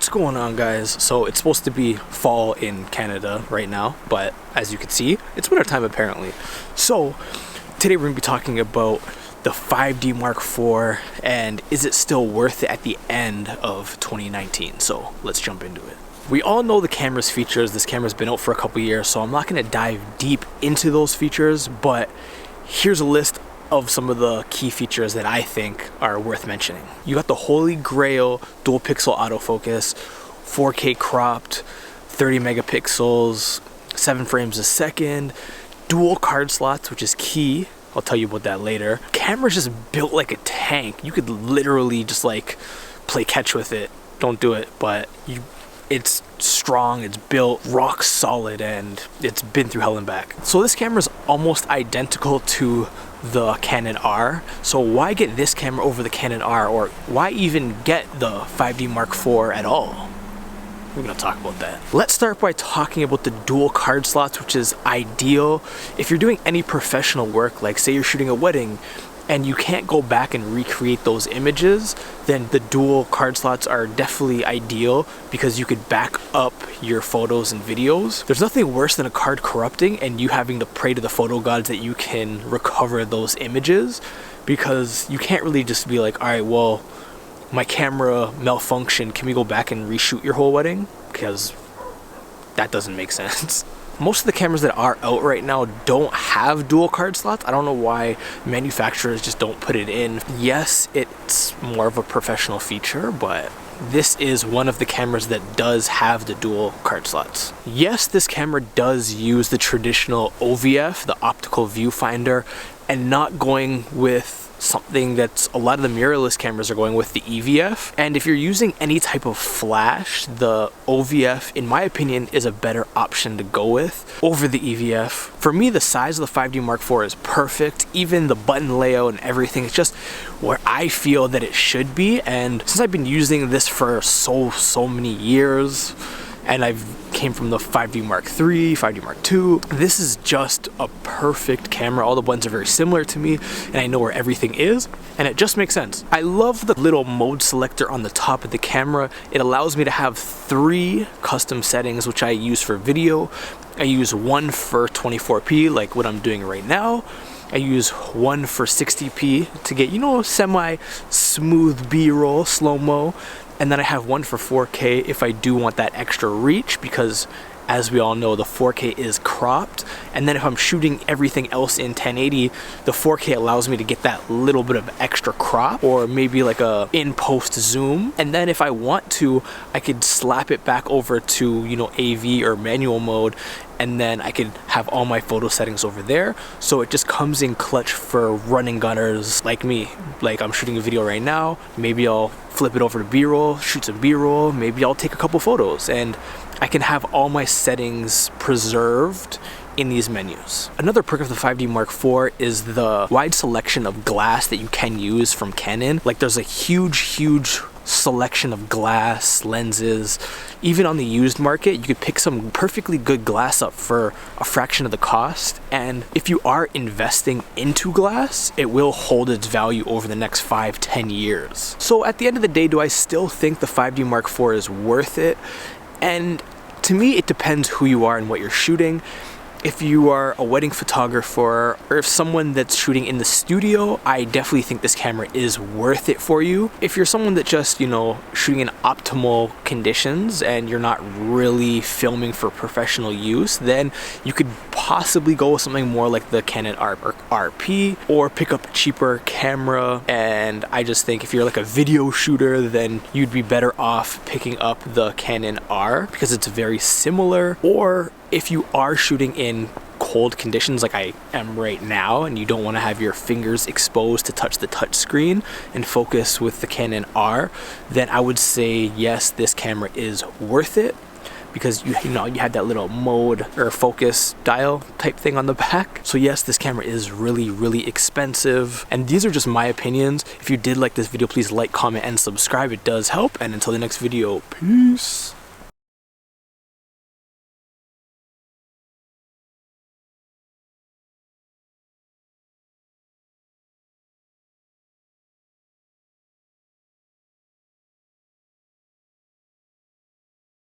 What's going on, guys? So it's supposed to be fall in Canada right now, but as you can see, it's winter time apparently. So today we're gonna be talking about the 5D Mark IV and is it still worth it at the end of 2019? So let's jump into it. We all know the camera's features. This camera's been out for a couple years, so I'm not gonna dive deep into those features, but here's a list of some of the key features that I think are worth mentioning. You got the holy grail dual pixel autofocus, 4K cropped, 30 megapixels, 7 frames a second, dual card slots, which is key. I'll tell you about that later. Camera's just built like a tank. You could literally just like play catch with it. Don't do it, but it's strong, it's built rock solid, and it's been through hell and back. So this camera is almost identical to the Canon R. So why get this camera over the Canon R, or why even get the 5D Mark IV at all? We're gonna talk about that. Let's start by talking about the dual card slots, which is ideal if you're doing any professional work, like say you're shooting a wedding and you can't go back and recreate those images, then the dual card slots are definitely ideal because you could back up your photos and videos. There's nothing worse than a card corrupting and you having to pray to the photo gods that you can recover those images, because you can't really just be like, all right, well, my camera malfunctioned, can we go back and reshoot your whole wedding? Because that doesn't make sense. Most of the cameras that are out right now don't have dual card slots. I don't know why manufacturers just don't put it in. Yes, it's more of a professional feature, but this is one of the cameras that does have the dual card slots. Yes, this camera does use the traditional OVF, the optical viewfinder, and not going with something that's a lot of the mirrorless cameras are going with, the EVF. And if you're using any type of flash, the OVF, in my opinion, is a better option to go with over the EVF. For me, the size of the 5D Mark IV is perfect. Even the button layout and everything, it's just where I feel that it should be. And since I've been using this for so many years, and I've came from the 5D Mark III, 5D Mark II. This is just a perfect camera. All the buttons are very similar to me, and I know where everything is, and it just makes sense. I love the little mode selector on the top of the camera. It allows me to have 3 custom settings, which I use for video. I use one for 24p, like what I'm doing right now. I use one for 60p to get, you know, semi-smooth B-roll, slow-mo. And then I have one for 4K if I do want that extra reach, because as we all know, the 4K is cropped. And then if I'm shooting everything else in 1080, the 4K allows me to get that little bit of extra crop, or maybe like a in-post zoom. And then if I want to, I could slap it back over to, you know, AV or manual mode, and then I could have all my photo settings over there. So it just comes in clutch for running gunners like me. Like I'm shooting a video right now, maybe I'll flip it over to B-roll, shoot some B-roll, maybe I'll take a couple photos, and I can have all my settings preserved in these menus. Another perk of the 5D Mark IV is the wide selection of glass that you can use from Canon. Like there's a huge selection of glass lenses. Even on the used market, you could pick some perfectly good glass up for a fraction of the cost. And if you are investing into glass, it will hold its value over the next 5-10 years. So at the end of the day, do I still think the 5D Mark IV is worth it? And to me, it depends who you are and what you're shooting. If you are a wedding photographer, or if someone that's shooting in the studio, I definitely think this camera is worth it for you. If you're someone that just, you know, shooting in optimal conditions and you're not really filming for professional use, then you could possibly go with something more like the Canon RP, or pick up a cheaper camera. And I just think if you're like a video shooter, then you'd be better off picking up the Canon R because it's very similar. Or if you are shooting in cold conditions like I am right now, and you don't want to have your fingers exposed to touch the touch screen and focus with the Canon R, then I would say yes, this camera is worth it, because you know you have that little mode or focus dial type thing on the back. So yes, this camera is really expensive, and these are just my opinions. If you did like this video, please like, comment, and subscribe. It does help. And until the next video, peace.